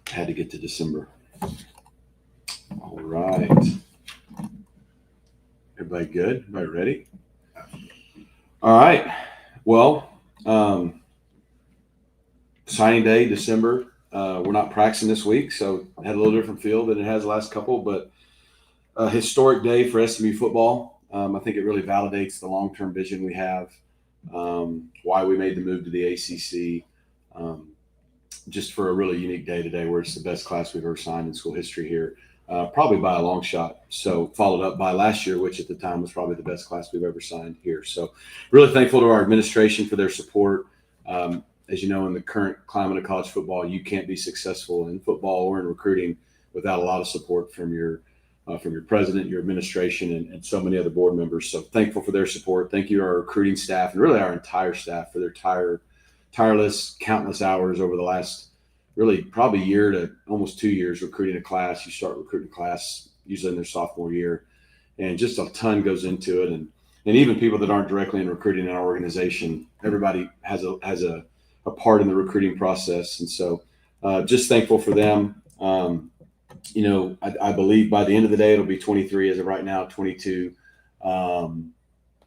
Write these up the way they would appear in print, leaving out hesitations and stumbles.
Had to get to December. All right. Everybody good? Everybody ready? All right. Well, signing day, December. We're not practicing this week, so it had a little different feel than it has the last couple, but a historic day for SMU football. I think it really validates the long-term vision we have, why we made the move to the ACC, just for a really unique day today where it's the best class we've ever signed in school history here, probably by a long shot. So followed up by last year, which at the time was probably the best class we've ever signed here. So really thankful to our administration for their support. As you know, in the current climate of college football, you can't be successful in football or in recruiting without a lot of support from your president, your administration, and so many other board members. So thankful for their support. Thank you to our recruiting staff and really our entire staff for their tireless, countless hours over the last really probably year to almost 2 years recruiting a class. You start recruiting a class usually in their sophomore year, and just a ton goes into it. And even people that aren't directly in recruiting in our organization, everybody has a part in the recruiting process. And so just thankful for them. I believe by the end of the day, it'll be 23 as of right now, 22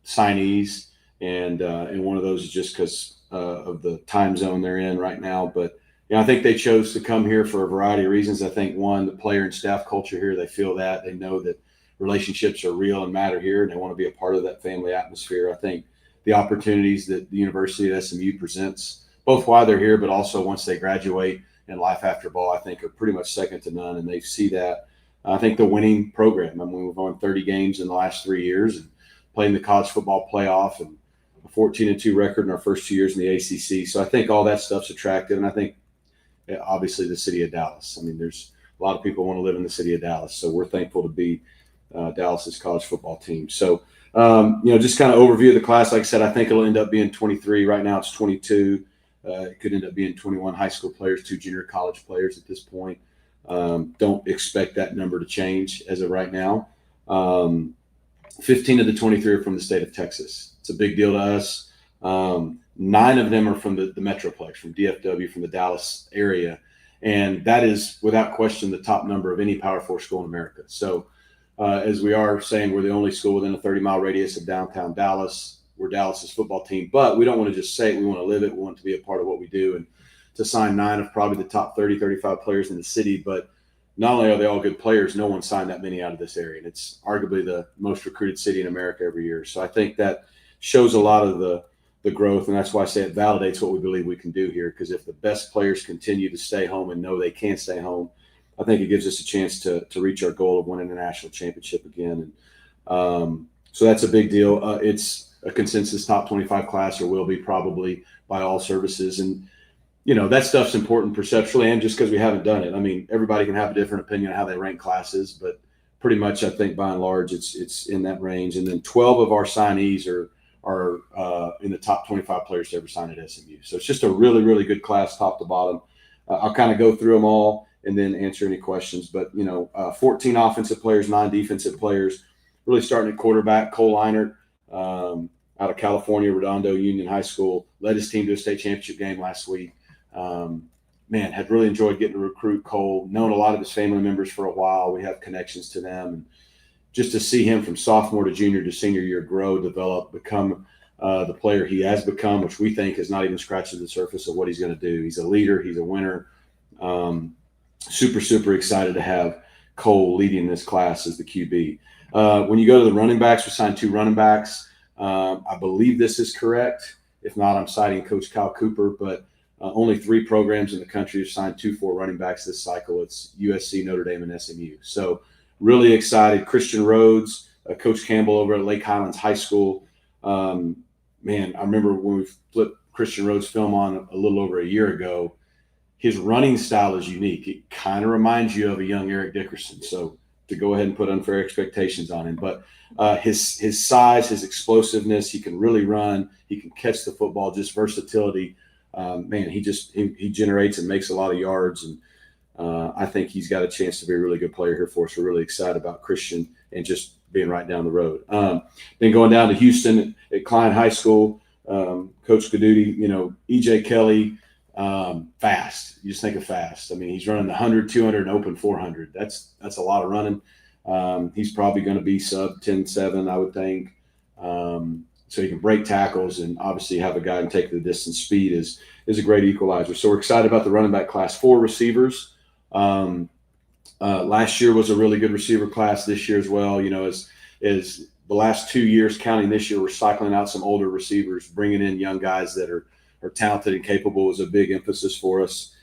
signees. And one of those is just because of the time zone they're in right now. But, I think they chose to come here for a variety of reasons. I think, one, the player and staff culture here, they feel that. They know that relationships are real and matter here, and they want to be a part of that family atmosphere. I think the opportunities that the University at SMU presents, both while they're here, but also once they graduate and life after ball, I think are pretty much second to none, and they see that. I think the winning program. I mean, we've won 30 games in the last 3 years and playing the college football playoff and a 14-2 record in our first 2 years in the ACC. So I think all that stuff's attractive, and I think obviously the city of Dallas. I mean, there's a lot of people want to live in the city of Dallas, so we're thankful to be Dallas's college football team. So, just kind of overview of the class. Like I said, I think it'll end up being 23. Right now it's 22. It could end up being 21 high school players, 2 junior college players at this point. Don't expect that number to change as of right now. 15 of the 23 are from the state of Texas. It's a big deal to us. 9 of them are from the Metroplex, from DFW, from the Dallas area. And that is, without question, the top number of any Power 4 school in America. So as we are saying, we're the only school within a 30-mile radius of downtown Dallas. We're Dallas's football team. But we don't want to just say it. We want to live it. We want it to be a part of what we do. And to sign 9 of probably the top 30, 35 players in the city. But not only are they all good players, no one signed that many out of this area. And it's arguably the most recruited city in America every year. So I think that shows a lot of the growth, and that's why I say it validates what we believe we can do here, because if the best players continue to stay home and know they can stay home, I think it gives us a chance to reach our goal of winning a national championship again. And so that's a big deal. It's a consensus top 25 class, or will be probably by all services. And, that stuff's important perceptually and just because we haven't done it. I mean, everybody can have a different opinion on how they rank classes, but pretty much I think by and large it's in that range. And then 12 of our signees are in the top 25 players to ever sign at SMU. So it's just a really, really good class top to bottom. I'll kind of go through them all and then answer any questions. But, 14 offensive players, 9 defensive players, really starting at quarterback. Cole Leinert out of California, Redondo Union High School, led his team to a state championship game last week. Had really enjoyed getting to recruit Cole, known a lot of his family members for a while. We have connections to them. And just to see him from sophomore to junior to senior year grow, develop, become the player he has become, which we think is not even scratching the surface of what he's going to do. He's a leader. He's a winner. Super, super excited to have Cole leading this class as the QB. When you go to the running backs, we signed 2 running backs. I believe this is correct. If not, I'm citing Coach Kyle Cooper, but only 3 programs in the country have signed 2-4 running backs this cycle. It's USC, Notre Dame, and SMU. So really excited. Christian Rhodes, Coach Campbell over at Lake Highlands High School. I remember when we flipped Christian Rhodes' film on a little over a year ago, his running style is unique. It kind of reminds you of a young Eric Dickerson. So to go ahead and put unfair expectations on him. But his size, his explosiveness, he can really run. He can catch the football, just versatility. He generates and makes a lot of yards. And I think he's got a chance to be a really good player here for us. We're really excited about Christian and just being right down the road. Then going down to Houston at Klein High School, Coach Gaduti, EJ Kelly, Fast. You just think of fast. I mean, he's running the 100, 200, and open 400. That's a lot of running. He's probably going to be sub 10.7, I would think. So he can break tackles and obviously have a guy and take the distance. Speed is a great equalizer. So we're excited about the running back class. 4 receivers. Last year was a really good receiver class. This year as well. You know, as the last 2 years, counting this year, we're cycling out some older receivers, bringing in young guys that are talented and capable is a big emphasis for us.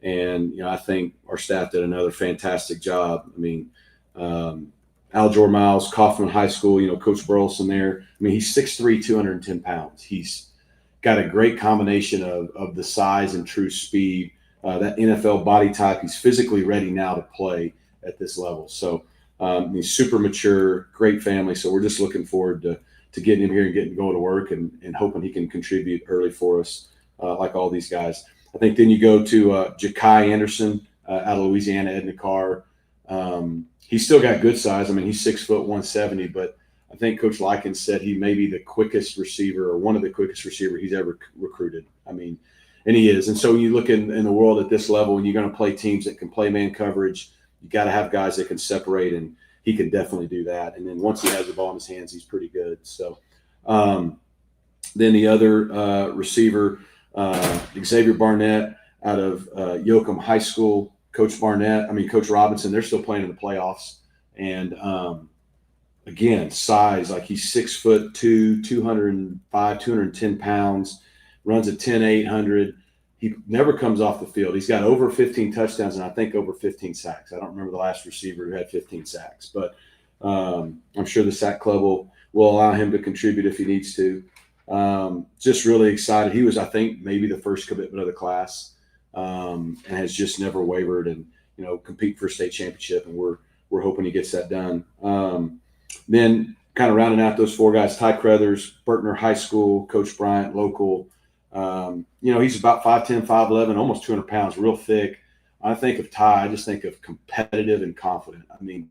And, you know, I think our staff did another fantastic job. I mean, Aljor Miles, Kaufman High School, you know, Coach Burleson there. I mean, he's 6'3", 210 pounds. He's got a great combination of the size and true speed, that NFL body type. He's physically ready now to play at this level. So he's super mature, great family. So we're just looking forward to getting him here and getting going to work and hoping he can contribute early for us, like all these guys. I think then you go to Ja'Kai Anderson out of Louisiana, Edna Carr. He's still got good size. I mean, he's 6 foot 170, but I think Coach Likens said he may be the quickest receiver or one of the quickest receiver he's ever recruited. I mean, and he is. And so when you look in the world at this level, and you're going to play teams that can play man coverage, you got to have guys that can separate, and he can definitely do that. And then once he has the ball in his hands, he's pretty good. So then the other receiver, Xavier Barnett out of Yoakum High School. Coach Robinson, they're still playing in the playoffs. And again, size, like he's 6'2", 205, 210 pounds, runs a 10.800. He never comes off the field. He's got over 15 touchdowns and I think over 15 sacks. I don't remember the last receiver who had 15 sacks, but I'm sure the sack club will allow him to contribute if he needs to. Just really excited. He was, I think, maybe the first commitment of the class. And has just never wavered and, you know, compete for a state championship. And we're hoping he gets that done. Then kind of rounding out those 4 guys, Ty Crothers, Burtner High School, Coach Bryant, local. You know, he's about 5'10", 5'11", almost 200 pounds, real thick. I think of Ty, I just think of competitive and confident. I mean,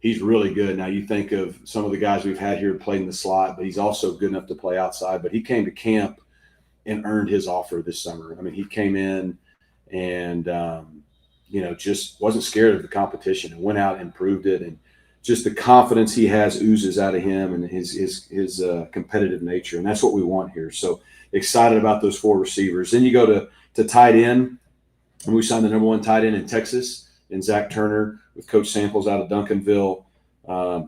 he's really good. Now you think of some of the guys we've had here played in the slot, but he's also good enough to play outside. But he came to camp and earned his offer this summer. I mean, he came in and, you know, just wasn't scared of the competition and went out and proved it. And just the confidence he has oozes out of him and his competitive nature. And that's what we want here. So excited about those 4 receivers. Then you go to tight end, and we signed the number 1 tight end in Texas in Zach Turner with Coach Samples out of Duncanville.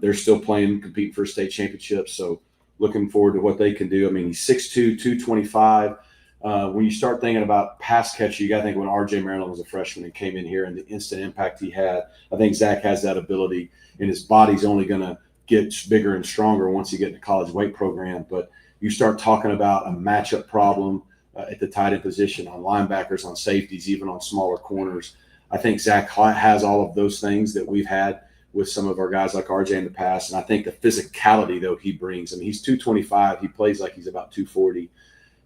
They're still playing, competing for a state championship. So looking forward to what they can do. I mean, he's 6'2", 225. When you start thinking about pass catcher, you got to think when R.J. Maryland was a freshman and came in here and the instant impact he had. I think Zach has that ability, and his body's only going to get bigger and stronger once you get in the college weight program. But you start talking about a matchup problem at the tight end position, on linebackers, on safeties, even on smaller corners. I think Zach has all of those things that we've had with some of our guys like RJ in the past. And I think the physicality, though, he brings. I mean, he's 225. He plays like he's about 240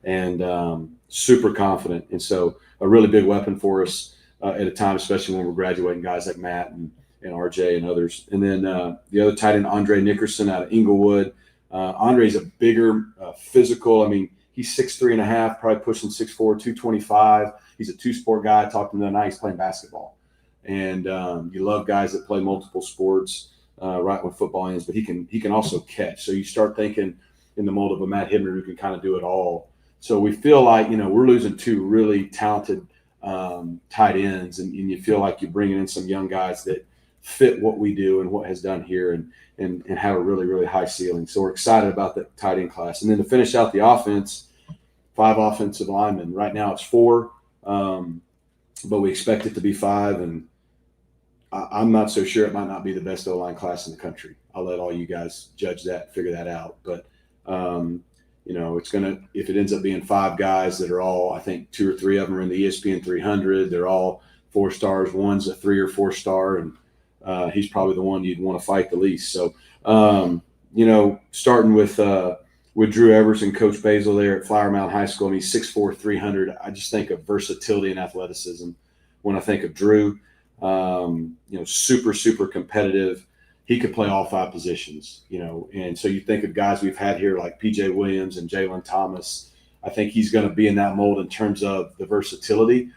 and super confident. And so a really big weapon for us at a time, especially when we're graduating guys like Matt and RJ and others. And then the other tight end, Andre Nickerson out of Inglewood. Andre's a bigger physical. I mean, he's 6'3.5", probably pushing 6'4", 225. He's a two-sport guy. I talked to him the other night. He's playing basketball. And you love guys that play multiple sports right when football ends, but he can also catch. So you start thinking in the mold of a Matt Hibner who can kind of do it all. So we feel like, we're losing 2 really talented tight ends, and you feel like you're bringing in some young guys that fit what we do and what has done here and have a really, really high ceiling. So we're excited about that tight end class. And then to finish out the offense, 5 offensive linemen. Right now it's 4, but we expect it to be 5. And I'm not so sure. It might not be the best O-line class in the country. I'll let all you guys judge that, figure that out. But, it's going to – if it ends up being 5 guys that are all – I think 2 or 3 of them are in the ESPN 300. They're all 4 stars. One's a 3 or 4 star, and he's probably the one you'd want to fight the least. So, starting with Drew Evers and Coach Basil there at Flower Mound High School, and he's 6'4", 300. I just think of versatility and athleticism when I think of Drew. Super, super competitive. He could play all 5 positions, and so you think of guys we've had here like PJ Williams and Jalen Thomas. I think he's going to be in that mold in terms of the versatility.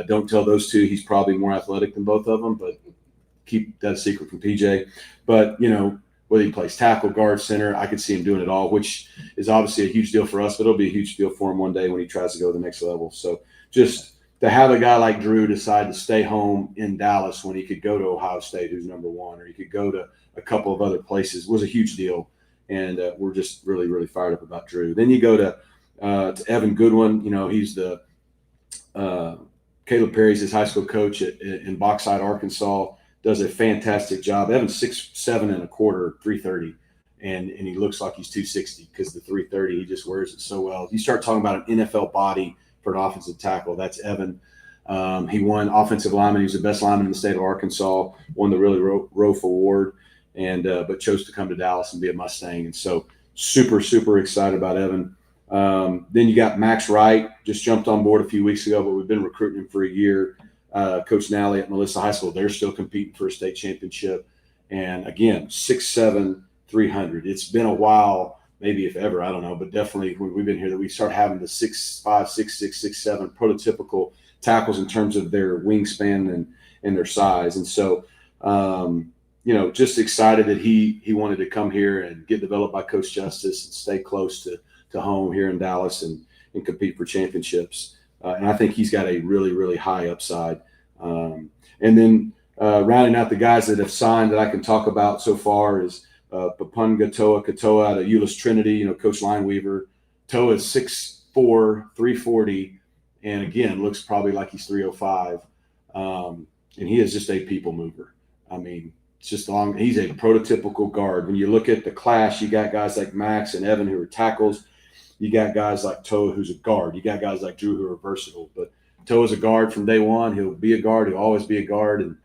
Don't tell those two he's probably more athletic than both of them, but keep that a secret from PJ. But, whether he plays tackle, guard, center, I could see him doing it all, which is obviously a huge deal for us, but it'll be a huge deal for him one day when he tries to go to the next level. So just to have a guy like Drew decide to stay home in Dallas when he could go to Ohio State, who's number one, or he could go to a couple of other places, was a huge deal. And we're just really, really fired up about Drew. Then you go to Evan Goodwin. He's the Caleb Perry's his high school coach in Bauxite, Arkansas. Does a fantastic job. Evan's 6'7" and a quarter, 330, and he looks like he's 260 because the 330, he just wears it so well. You start talking about an NFL body for an offensive tackle, that's Evan. He won offensive lineman. He was the best lineman in the state of Arkansas, won the Really Rofe Award, and but chose to come to Dallas and be a Mustang. And so super, super excited about Evan. Then you got Max Wright, just jumped on board a few weeks ago, but we've been recruiting him for a year. Coach Nally at Melissa High School, they're still competing for a state championship. And again, 6'7", 300. It's been a while, maybe if ever, I don't know, but definitely when we've been here that we start having the 6'5", 6'6", 6'7" prototypical tackles in terms of their wingspan and their size. And so, just excited that he wanted to come here and get developed by Coach Justice and stay close to home here in Dallas and compete for championships. And I think he's got a really, really high upside. And then rounding out the guys that have signed that I can talk about so far is Papunga Katoa out of Euless Trinity, Coach Lineweaver. Toa is 6'4", 340, and again, looks probably like he's 305. And he is just a people mover. I mean, it's just long. He's a prototypical guard. When you look at the class, you got guys like Max and Evan who are tackles. You got guys like Toa, who's a guard. You got guys like Drew, who are versatile. But Toa's a guard from day one. He'll be a guard. He'll always be a guard. And,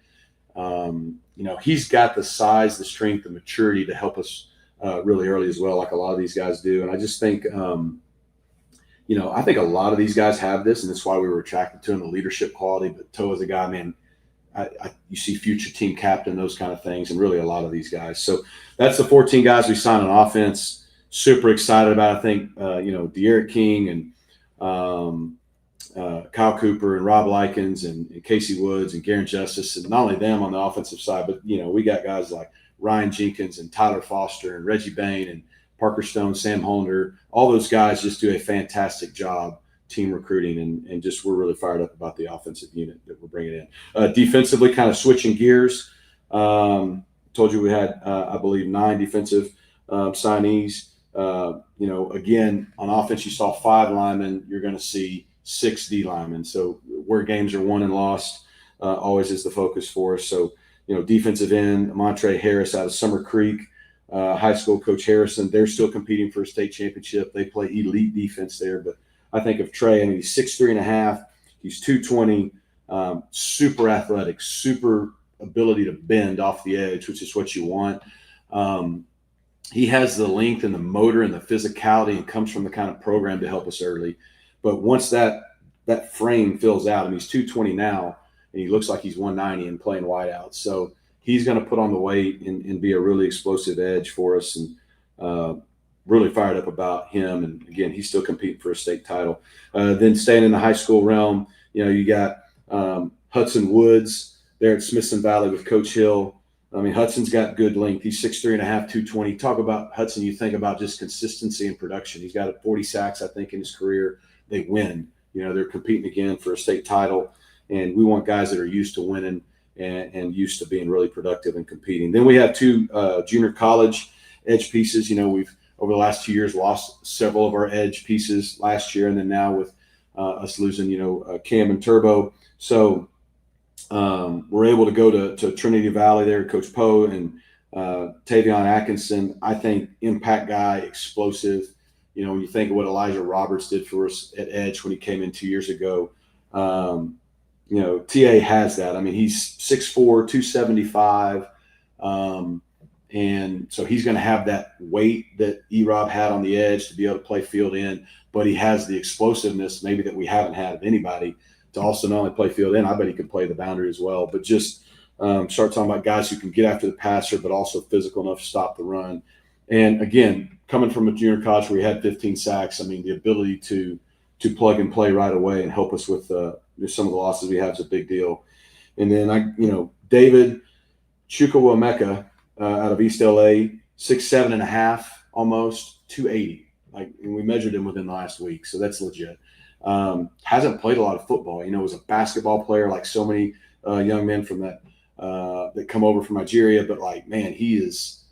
he's got the size, the strength, the maturity to help us really early as well, like a lot of these guys do. And I just think, I think a lot of these guys have this, and that's why we were attracted to him, the leadership quality. But Toa's a guy, man, you see future team captain, those kind of things, and really a lot of these guys. So that's the 14 guys we signed on offense. Super excited about. I think De'Eric King and Kyle Cooper and Rob Likens and Casey Woods and Garen Justice, and not only them on the offensive side, but we got guys like Ryan Jenkins and Tyler Foster and Reggie Bain and Parker Stone, Sam Holder. All those guys just do a fantastic job team recruiting, and just we're really fired up about the offensive unit that we're bringing in. Defensively, kind of switching gears. Told you we had I believe 9 defensive signees. Again, on offense, you saw 5 linemen. You're going to see 6 D linemen. So where games are won and lost always is the focus for us. So, defensive end, Montre Harris out of Summer Creek High School, Coach Harrison, they're still competing for a state championship. They play elite defense there. But I think of Trey, he's 6'3.5". He's 220, super athletic, super ability to bend off the edge, which is what you want. He has the length and the motor and the physicality, and comes from the kind of program to help us early. But once that frame fills out, he's 220 now, and he looks like he's 190 and playing wideout. So he's going to put on the weight and be a really explosive edge for us, and really fired up about him. And again, he's still competing for a state title. Then staying in the high school realm, you got Hudson Woods there at Smithson Valley with Coach Hill. Hudson's got good length. He's 6'3.5", 220. Talk about Hudson, you think about just consistency and production. He's got 40 sacks, I think, in his career. They win. They're competing again for a state title, and we want guys that are used to winning and used to being really productive and competing. Then we have 2 junior college edge pieces. We've over the last 2 years lost several of our edge pieces last year, and then now with us losing, Cam and Turbo. So we're able to go to Trinity Valley there, Coach Poe and Tavion Atkinson. I think impact guy, explosive. When you think of what Elijah Roberts did for us at edge when he came in 2 years ago, TA has that. He's 6'4", 275. And so he's going to have that weight that E-Rob had on the edge to be able to play field in, but he has the explosiveness maybe that we haven't had of anybody to also not only play field in. I bet he could play the boundary as well. But just start talking about guys who can get after the passer, but also physical enough to stop the run. And again, coming from a junior college where he had 15 sacks, the ability to to plug and play right away and help us with some of the losses we have is a big deal. And then David Chukwuemeka out of East LA, 6'7.5", almost 280. And we measured him within the last week, so that's legit. Hasn't played a lot of football. Was a basketball player like so many young men from that come over from Nigeria. But he is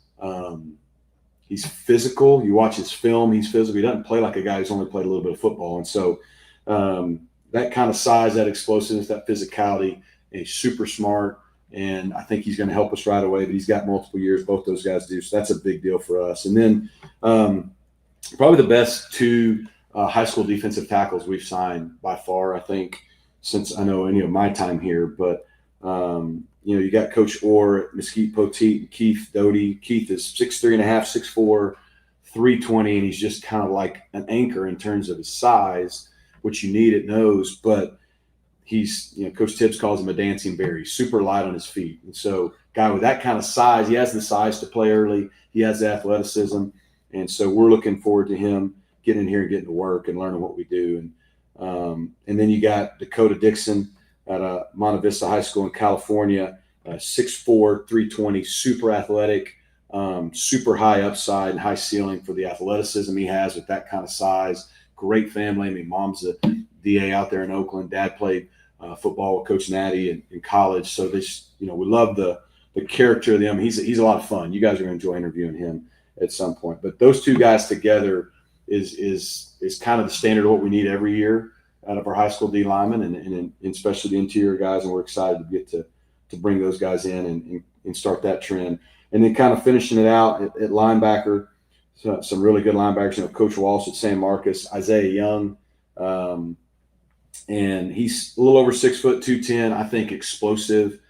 he's physical. You watch his film; he's physical. He doesn't play like a guy who's only played a little bit of football. And so that kind of size, that explosiveness, that physicality, and he's super smart. And I think he's going to help us right away. But he's got multiple years. Both those guys do. So that's a big deal for us. And then probably the best two high school defensive tackles we've signed by far, I think, since I know any of my time here. But, you got Coach Orr, Mesquite Poteet, and Keith Doty. Keith is 6'3.5", 6'4", 320, and he's just kind of like an anchor in terms of his size, which you need at nose. But he's, Coach Tibbs calls him a dancing bear. He's super light on his feet. And so guy with that kind of size, he has the size to play early. He has the athleticism. And so we're looking forward to him getting in here and getting to work and learning what we do. And then you got Dakota Dixon at Monte Vista High School in California, 6'4", 320, super athletic, super high upside and high ceiling for the athleticism he has with that kind of size. Great family. I mean, mom's a DA out there in Oakland. Dad played football with Coach Natty in college. So this, we love the character of them. He's a lot of fun. You guys are going to enjoy interviewing him at some point. But those two guys together is kind of the standard of what we need every year out of our high school D linemen and especially the interior guys. And we're excited to get to bring those guys in and start that trend. And then kind of finishing it out at linebacker, so some really good linebackers. Coach Walsh at San Marcos, Isaiah Young, and he's a little over 6 foot, 210. I think explosive,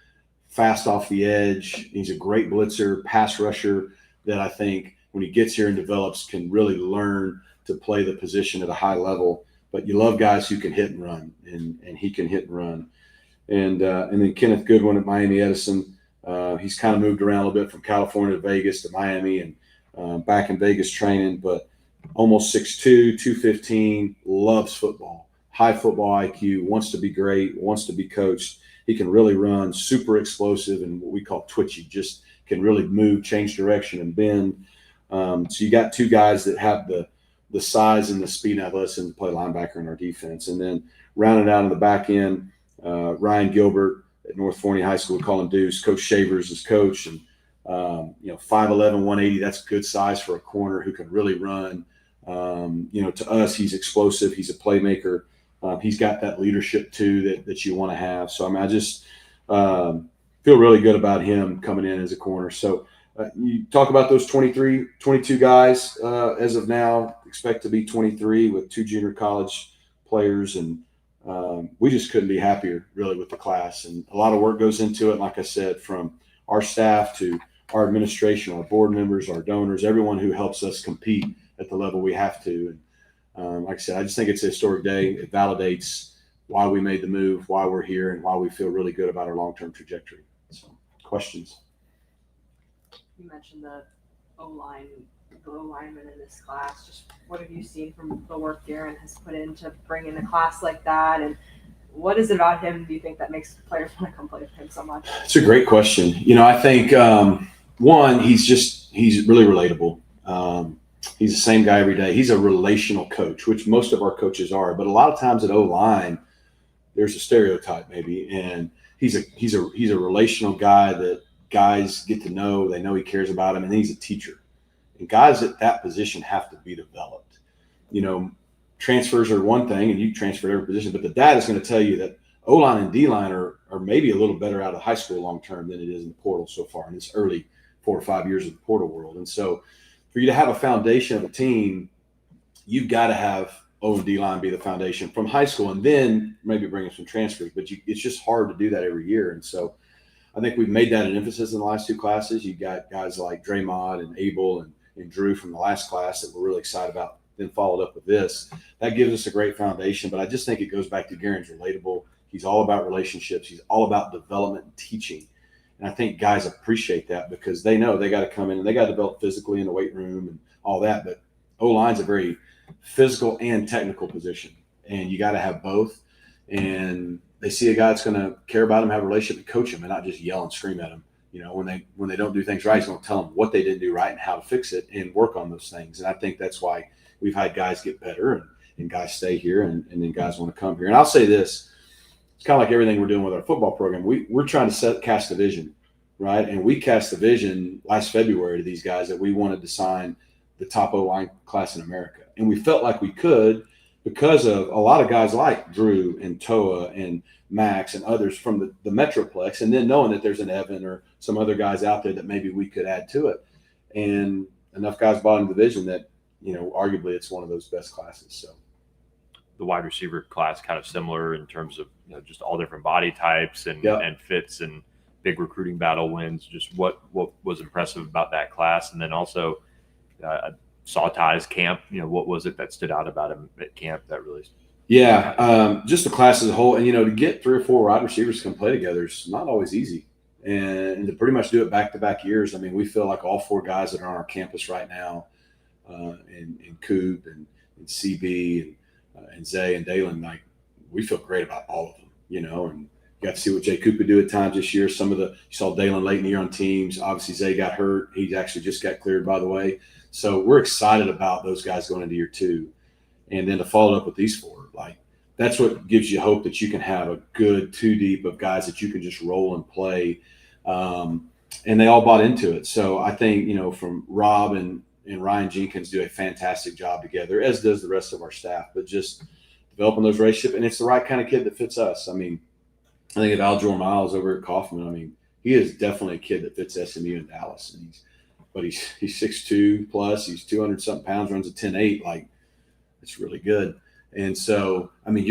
fast off the edge. He's a great blitzer, pass rusher that I think when he gets here and develops can really learn to play the position at a high level. But you love guys who can hit and run, and he can hit and run. And then Kenneth Goodwin at Miami Edison. He's kind of moved around a little bit from California to Vegas to Miami and back in Vegas training, but almost 6'2", 215, loves football, high football IQ, wants to be great, wants to be coached. He can really run, super explosive and what we call twitchy, just can really move, change direction, and bend. So you got two guys that have the size and the speed and athleticism to play linebacker in our defense. And then rounded out on the back end, Ryan Gilbert at North Forney High School, we call him Deuce. Coach Shavers is coach, and 5'11", 180. That's good size for a corner who can really run. To us, he's explosive. He's a playmaker. He's got that leadership too that you want to have. So I just feel really good about him coming in as a corner. So you talk about those 22 guys as of now. Expect to be 23 with 2 junior college players, and we just couldn't be happier really with the class. And a lot of work goes into it. Like I said, from our staff to our administration, our board members, our donors, everyone who helps us compete at the level we have to. And like I said, I just think it's a historic day. It validates why we made the move, why we're here, and why we feel really good about our long-term trajectory. So, questions? You mentioned the O-lineman in this class. Just what have you seen from the work Darren has put in to bring in a class like that? And what is it about him, do you think, that makes players want to come play with him so much? It's a great question. I think, one, he's really relatable. He's the same guy every day. He's a relational coach, which most of our coaches are. But a lot of times at O-line, there's a stereotype maybe, and he's a relational guy that guys get to know. They know he cares about them, and then he's a teacher. And guys at that position have to be developed. Transfers are one thing, and you transfer every position, but the data is going to tell you that O-line and D-line are maybe a little better out of high school long term than it is in the portal so far in this early 4 or 5 years of the portal world. And so for you to have a foundation of a team, you've got to have O and D-line be the foundation from high school, and then maybe bring in some transfers. But it's just hard to do that every year. And so I think we've made that an emphasis in the last 2 classes. You got guys like Draymond and Abel and Drew from the last class that we're really excited about, then followed up with this. That gives us a great foundation. But I just think it goes back to Garen's relatable. He's all about relationships. He's all about development and teaching. And I think guys appreciate that because they know they got to come in and they got to develop physically in the weight room and all that. But O-line's a very physical and technical position. and you got to have both. And they see a guy that's going to care about him, have a relationship, and coach him, and not just yell and scream at him. When they don't do things right, he's going to tell them what they didn't do right and how to fix it and work on those things. And I think that's why we've had guys get better and guys stay here, and then guys want to come here. And I'll say this, it's kind of like everything we're doing with our football program. We're trying to cast a vision, right? And we cast the vision last February to these guys that we wanted to sign the top O-line class in America. And we felt like we could because of a lot of guys like Drew and Toa and Max and others from the Metroplex, and then knowing that there's an Evan or some other guys out there that maybe we could add to it. And enough guys bought into the vision that, arguably it's one of those best classes. So the wide receiver class kind of similar in terms of just all different body types and fits and big recruiting battle wins. Just what was impressive about that class, and then also saw Ty's camp. What was it that stood out about him at camp that really? Yeah, just the class as a whole, and to get 3 or 4 wide receivers to come play together is not always easy, and to pretty much do it back-to-back years. I mean, we feel like all 4 guys that are on our campus right now, and Coop and CB and Zay and Dalen, like we feel great about all of them, and got to see what Jay Coop could do at times this year. You saw Dalen late in the year on teams. Obviously, Zay got hurt. He actually just got cleared, by the way. So we're excited about those guys going into year 2. And then to follow up with these 4, like that's what gives you hope that you can have a good 2 deep of guys that you can just roll and play. And they all bought into it. So I think, from Rob and Ryan Jenkins do a fantastic job together, as does the rest of our staff, but just developing those relationships. And it's the right kind of kid that fits us. I mean, I think of Aljor Miles over at Kaufman. I mean, he is definitely a kid that fits SMU in Dallas. And he's 6'2 plus, he's 200 something pounds, runs a 10.8. Like, it's really good. And so, I mean,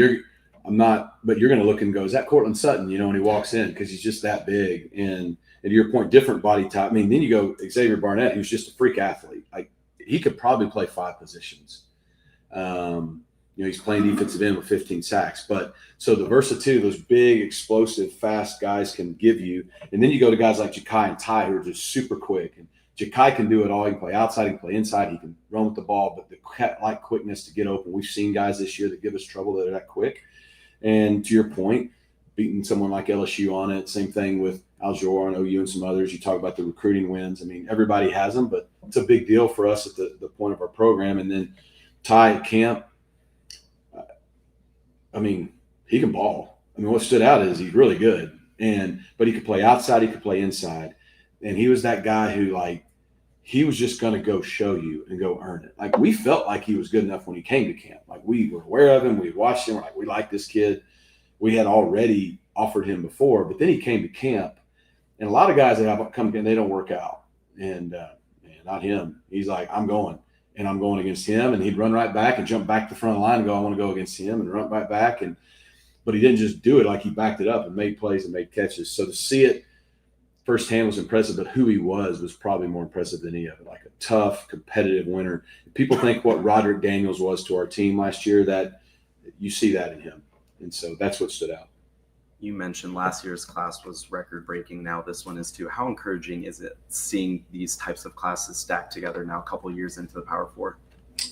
but you're going to look and go, is that Cortland Sutton, when he walks in, because he's just that big. And to your point, different body type. I mean, then you go Xavier Barnett, who's just a freak athlete. Like, he could probably play 5 positions. He's playing defensive end with 15 sacks. But so the versatility those big, explosive, fast guys can give you. And then you go to guys like Ja'Kai and Ty, who are just super quick. And Ja'Kai can do it all. He can play outside, he can play inside, he can run with the ball, but the cat-like quickness to get open. We've seen guys this year that give us trouble that are that quick. And to your point, beating someone like LSU on it, same thing with Aljor and OU and some others. You talk about the recruiting wins. I mean, everybody has them, but it's a big deal for us at the point of our program. And then Ty at camp, I mean, he can ball. I mean, what stood out is he's really good. But he could play outside, he could play inside. And he was that guy who, like, he was just going to go show you and go earn it. Like, we felt like he was good enough when he came to camp. Like, we were aware of him. We watched him. We're like, we like this kid. We had already offered him before, but then he came to camp. And a lot of guys that have come in, they don't work out. And not him. He's like, I'm going. And I'm going against him. And he'd run right back and jump back to the front of the line and go, I want to go against him, and run right back. But he didn't just do it. Like, he backed it up and made plays and made catches. So to see it firsthand was impressive, but who he was probably more impressive than any of it. Like, a tough, competitive winner. People think what Roderick Daniels was to our team last year, that you see that in him. And so that's what stood out. You mentioned last year's class was record-breaking. Now this one is too. How encouraging is it seeing these types of classes stacked together now a couple of years into the Power Four?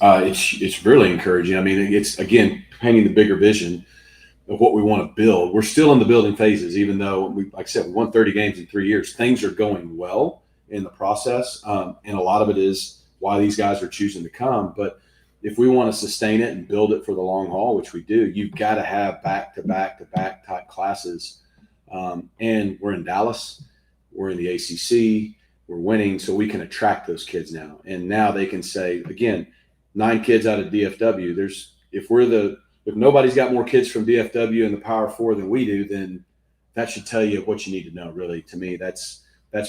It's really encouraging. I mean, it's, again, painting the bigger vision of what we want to build. We're still in the building phases, even though, like I said, we won 30 games in 3 years. Things are going well in the process, and a lot of it is why these guys are choosing to come. But if we want to sustain it and build it for the long haul, which we do, you've got to have back-to-back type classes. And we're in Dallas. We're in the ACC. We're winning, so we can attract those kids now. And now they can say, again, 9 kids out of DFW. If nobody's got more kids from DFW in the Power Four than we do, then that should tell you what you need to know, really. To me, that's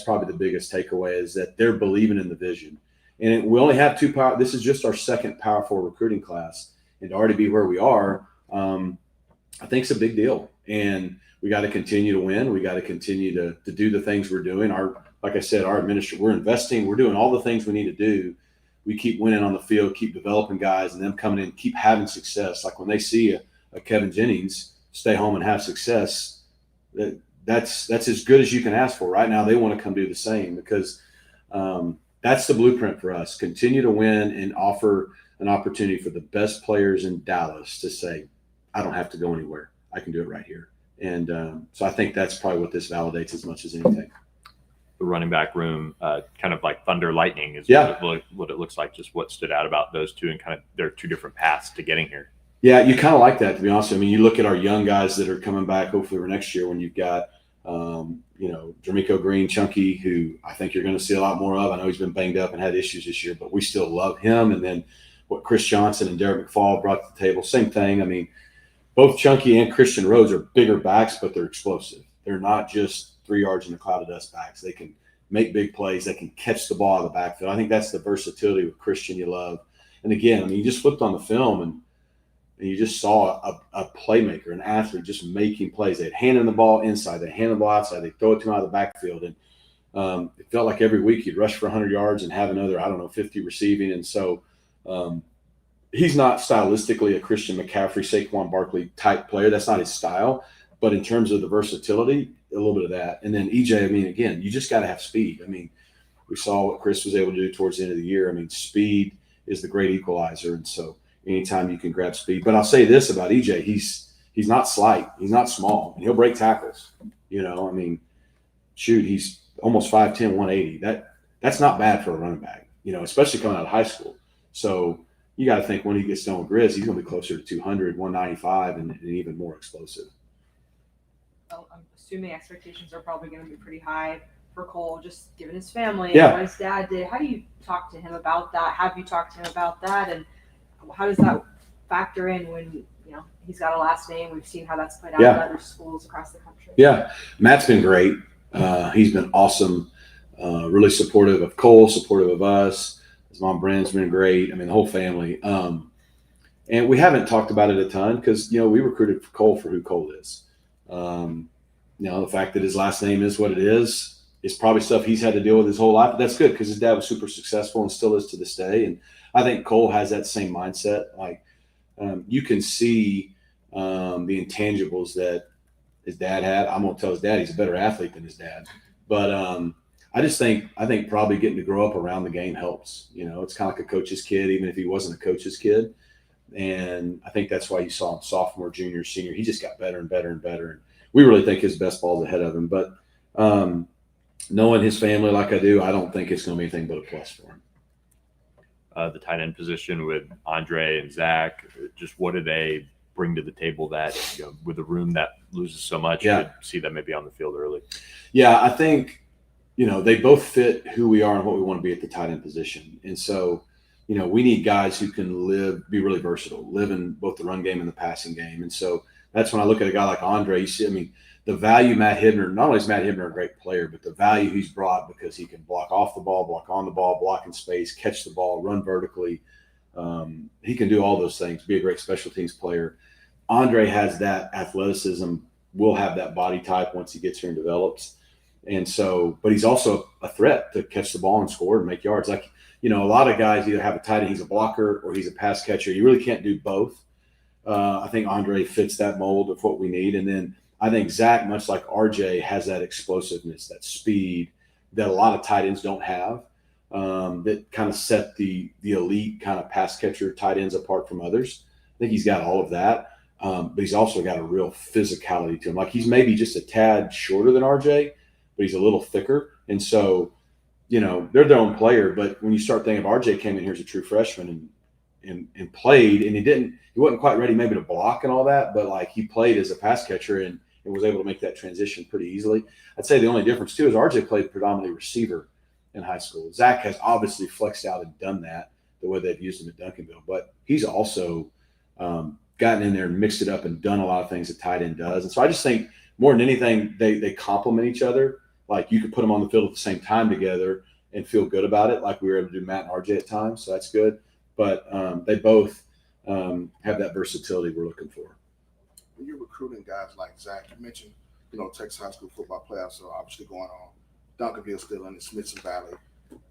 probably the biggest takeaway, is that they're believing in the vision. And we only have 2 power. This is just our second Power Four recruiting class, and to already be where we are, I think it's a big deal. And we got to continue to win. We got to continue to do the things we're doing. Like I said, we're investing. We're doing all the things we need to do. We keep winning on the field, keep developing guys, and them coming in, keep having success. Like when they see a Kevin Jennings stay home and have success, that's as good as you can ask for. Right now, they want to come do the same, because that's the blueprint for us. Continue to win and offer an opportunity for the best players in Dallas to say, I don't have to go anywhere. I can do it right here. And so I think that's probably what this validates as much as anything. The running back room, kind of like thunder lightning is what it looks like. Just what stood out about those two, and kind of there are two different paths to getting here. Yeah, you kind of like that, to be honest. I mean, you look at our young guys that are coming back, hopefully for next year, when you've got, Jermico Green, Chunky, who I think you're going to see a lot more of. I know he's been banged up and had issues this year, but we still love him. And then what Chris Johnson and Derek McFall brought to the table, same thing. I mean, both Chunky and Christian Rhodes are bigger backs, but they're explosive. They're not just 3 yards in the cloud of dust backs. They can make big plays. They can catch the ball out of the backfield. I think that's the versatility with Christian you love. And again, I mean, you just flipped on the film and you just saw a playmaker, an athlete just making plays. They'd hand in the ball inside. They'd hand the ball outside. They'd throw it to him out of the backfield. And it felt like every week he'd rush for 100 yards and have another, 50 receiving. And so he's not stylistically a Christian McCaffrey, Saquon Barkley type player. That's not his style. But in terms of the versatility, a little bit of that. And then EJ, I mean, again, you just got to have speed. I mean, we saw what Chris was able to do towards the end of the year. I mean, speed is the great equalizer. And so anytime you can grab speed. But I'll say this about EJ, he's not slight. He's not small. And he'll break tackles. I mean, shoot, he's almost 5'10", 180. That's not bad for a running back, especially coming out of high school. So you got to think when he gets done with Grizz, he's going to be closer to 200, 195, and even more explosive. Well, I'm assuming expectations are probably going to be pretty high for Cole, just given his family Yeah. and what his dad did. How do you talk to him about that? Have you talked to him about that? And how does that factor in when, he's got a last name? We've seen how that's played out in other schools across the country. Yeah. Matt's been great. He's been awesome, really supportive of Cole, supportive of us. His mom, Brennan's been great. I mean, the whole family. And we haven't talked about it a ton because, we recruited for Cole for who Cole is. The fact that his last name is what it is probably stuff he's had to deal with his whole life. But that's good because his dad was super successful and still is to this day. And I think Cole has that same mindset. Like you can see the intangibles that his dad had. I'm going to tell his dad he's a better athlete than his dad. But I think probably getting to grow up around the game helps. It's kind of like a coach's kid, even if he wasn't a coach's kid. And I think that's why you saw him sophomore, junior, senior. He just got better and better and better. And we really think his best ball's ahead of him. But knowing his family like I do, I don't think it's going to be anything but a plus for him. The tight end position with Andre and Zach, just what do they bring to the table that, with a room that loses so much, you could see that maybe on the field early? Yeah, I think, they both fit who we are and what we want to be at the tight end position. And so, we need guys who can be really versatile, live in both the run game and the passing game. And so that's when I look at a guy like Andre, you see, the value Matt Hibner, not only is Matt Hibner a great player, but the value he's brought because he can block off the ball, block on the ball, block in space, catch the ball, run vertically. He can do all those things, be a great special teams player. Andre has that athleticism, will have that body type once he gets here and develops. And so, but he's also a threat to catch the ball and score and make yards. Like, a lot of guys either have a tight end, he's a blocker, or he's a pass catcher. You really can't do both. I think Andre fits that mold of what we need. And then I think Zach, much like RJ, has that explosiveness, that speed that a lot of tight ends don't have, that kind of set the elite kind of pass catcher tight ends apart from others. I think he's got all of that, but he's also got a real physicality to him. Like he's maybe just a tad shorter than RJ, but he's a little thicker. And so, they're their own player. But when you start thinking of RJ came in here as a true freshman and played, and he wasn't quite ready maybe to block and all that, but like he played as a pass catcher and was able to make that transition pretty easily. I'd say the only difference too is RJ played predominantly receiver in high school. Zach has obviously flexed out and done that the way they've used him at Duncanville, but he's also gotten in there and mixed it up and done a lot of things that tight end does. And so I just think more than anything, they complement each other. Like you could put them on the field at the same time together and feel good about it, like we were able to do Matt and RJ at times. So that's good. But they both have that versatility we're looking for. When you're recruiting guys like Zach, you mentioned, Texas high school football playoffs are obviously going on. Duncanville still in the Smithson Valley.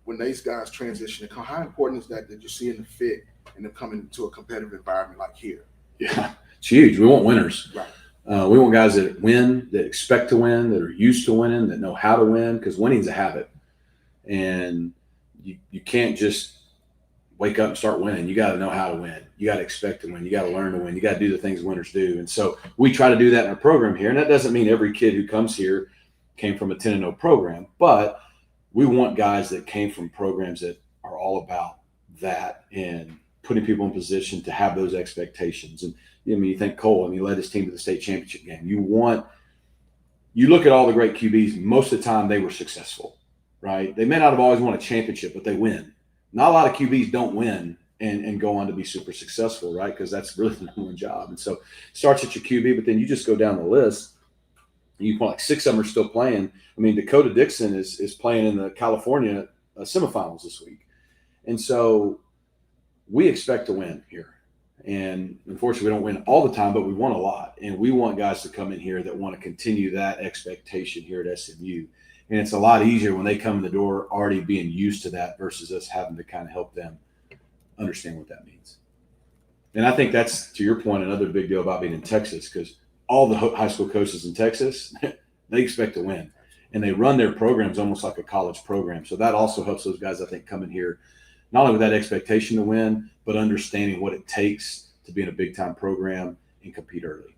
When these guys transition, how important is that you see in the fit and them coming into a competitive environment like here? Yeah, it's huge. We want winners. Right. We want guys that win, that expect to win, that are used to winning, that know how to win, because winning's a habit. And you can't just wake up and start winning. You got to know how to win. You got to expect to win. You got to learn to win. You got to do the things winners do. And so we try to do that in our program here. And that doesn't mean every kid who comes here came from a 10-0 program, but we want guys that came from programs that are all about that and putting people in position to have those expectations. And you think Cole, he led his team to the state championship game. You look at all the great QBs, most of the time they were successful, right? They may not have always won a championship, but they win. Not a lot of QBs don't win and go on to be super successful, right? Because that's really the number one job. And so it starts at your QB, but then you just go down the list. You point like 6 of them are still playing. Dakota Dixon is playing in the California semifinals this week. And so we expect to win here. And unfortunately, we don't win all the time, but we won a lot. And we want guys to come in here that want to continue that expectation here at SMU. And it's a lot easier when they come in the door already being used to that versus us having to kind of help them understand what that means. And I think that's, to your point, another big deal about being in Texas, because all the high school coaches in Texas, they expect to win. And they run their programs almost like a college program. So that also helps those guys, I think, come in here, not only with that expectation to win, but understanding what it takes to be in a big-time program and compete early.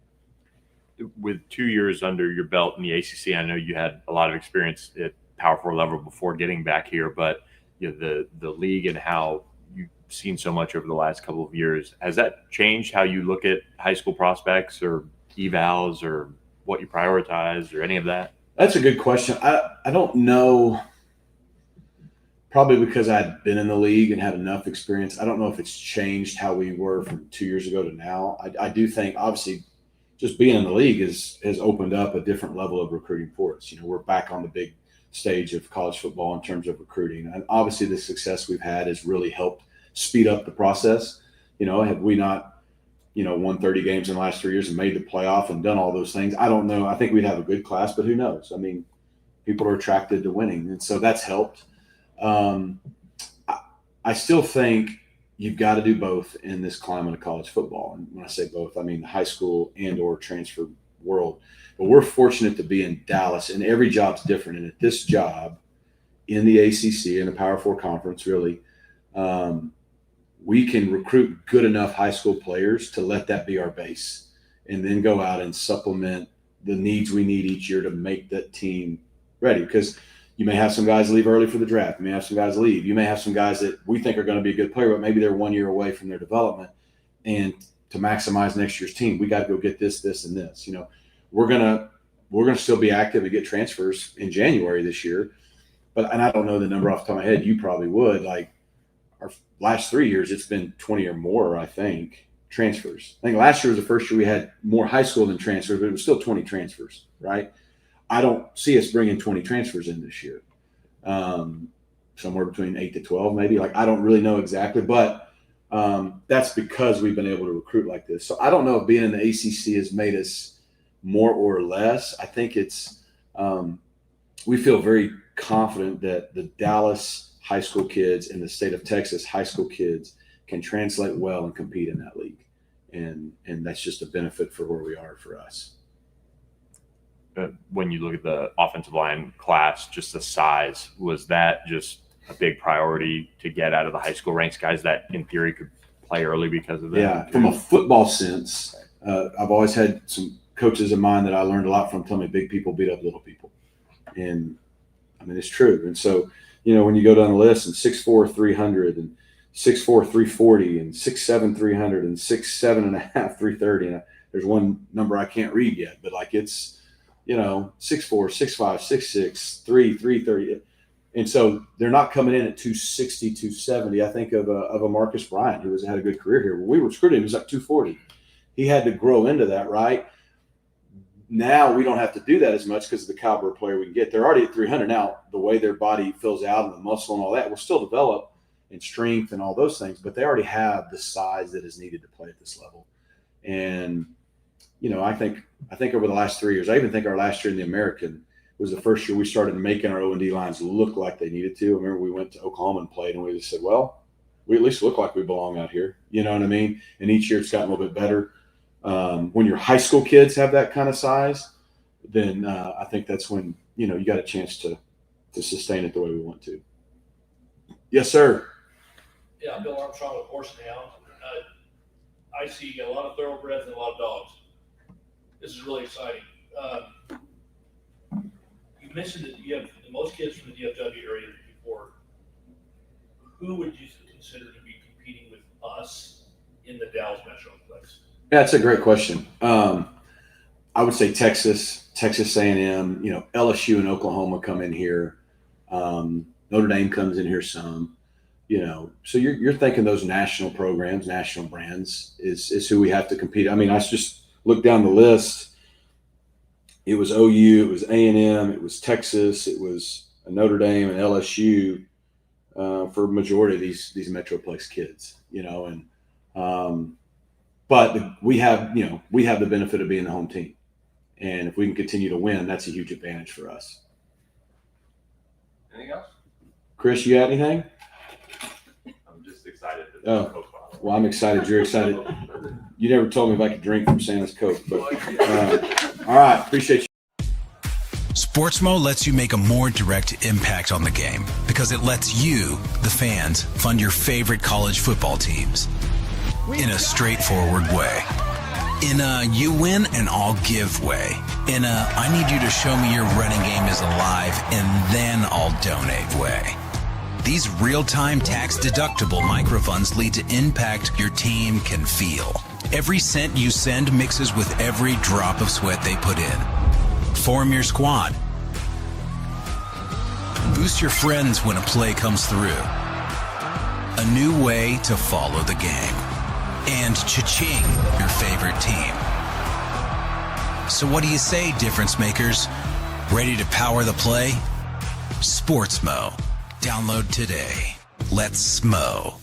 With 2 years under your belt in the ACC, I know you had a lot of experience at Power 4 level before getting back here, but the league and how you've seen so much over the last couple of years, has that changed how you look at high school prospects or evals or what you prioritize or any of that? That's a good question. I don't know. Probably because I'd been in the league and had enough experience. I don't know if it's changed how we were from 2 years ago to now. I do think, obviously, just being in the league has opened up a different level of recruiting for us. We're back on the big stage of college football in terms of recruiting. And obviously the success we've had has really helped speed up the process. Had we not, won 30 games in the last 3 years and made the playoff and done all those things, I don't know. I think we'd have a good class, but who knows? People are attracted to winning. And so that's helped. I still think you've got to do both in this climate of college football. And when I say both, I mean high school and or transfer world. But we're fortunate to be in Dallas, and every job's different. And at this job in the ACC, in the Power 4 conference, really, we can recruit good enough high school players to let that be our base and then go out and supplement the needs we need each year to make that team ready. Because you may have some guys leave early for the draft. You may have some guys leave. You may have some guys that we think are going to be a good player, but maybe they're 1 year away from their development. And to maximize next year's team, we got to go get this, this, and this. We're gonna still be active and get transfers in January this year. And I don't know the number off the top of my head. You probably would. Like our last 3 years, it's been 20 or more, I think, transfers. I think last year was the first year we had more high school than transfers, but it was still 20 transfers, right? I don't see us bringing 20 transfers in this year. Somewhere between 8 to 12, maybe. I don't really know exactly, but that's because we've been able to recruit like this. So I don't know if being in the ACC has made us more or less. I think it's we feel very confident that the Dallas high school kids and the state of Texas high school kids can translate well and compete in that league. And that's just a benefit for where we are for us. When you look at the offensive line class, just the size, was that just a big priority to get out of the high school ranks, guys that in theory could play early because of that? Yeah, from a football sense, I've always had some coaches of mine that I learned a lot from tell me big people beat up little people. And it's true. And so, when you go down the list and 6'4", 300 and 6'4", 340 and 6'7", 300 and 6'7.5", 330. And there's one number I can't read yet, but it's, 6'4", 6'5", 6'6", 330. And so they're not coming in at 260, 270. I think of a Marcus Bryant who had a good career here. When we were recruiting him, he was like 240. He had to grow into that, right? Now we don't have to do that as much because of the caliber of player we can get. They're already at 300 now. The way their body fills out and the muscle and all that will still develop in strength and all those things, but they already have the size that is needed to play at this level. And I think over the last 3 years, I even think our last year in the American was the first year we started making our O&D lines look like they needed to. I remember we went to Oklahoma and played, and we just said, well, we at least look like we belong out here. You know what I mean? And each year it's gotten a little bit better. When your high school kids have that kind of size, then I think that's when, you got a chance to sustain it the way we want to. Yes, sir. Yeah, Bill Armstrong with Horse and Hound. I see a lot of thoroughbreds and a lot of dogs. This is really exciting. You mentioned that you have the most kids from the DFW area before. Who would you consider to be competing with us in the Dallas Metroplex? Yeah, that's a great question. I would say Texas A&M, LSU and Oklahoma come in here. Notre Dame comes in here some, so you're thinking those national programs, national brands is who we have to compete. I mean, I just looked down the list. It was OU, it was A&M, it was Texas, it was Notre Dame and LSU for a majority of these Metroplex kids, but we have the benefit of being the home team. And if we can continue to win, that's a huge advantage for us. Anything else? Chris, you got anything? I'm just excited. Oh, well, I'm excited. You're excited. You never told me if I could drink from Santa's Coke, but all right. Appreciate you. Sportsmo lets you make a more direct impact on the game because it lets you, the fans, fund your favorite college football teams in a straightforward way. In a you win and I'll give way. In a I need you to show me your running game is alive and then I'll donate way. These real-time tax-deductible microfunds lead to impact your team can feel. Every cent you send mixes with every drop of sweat they put in. Form your squad. Boost your friends when a play comes through. A new way to follow the game. And cha-ching, your favorite team. So what do you say, difference makers? Ready to power the play? Sportsmo. Download today. Let's smo.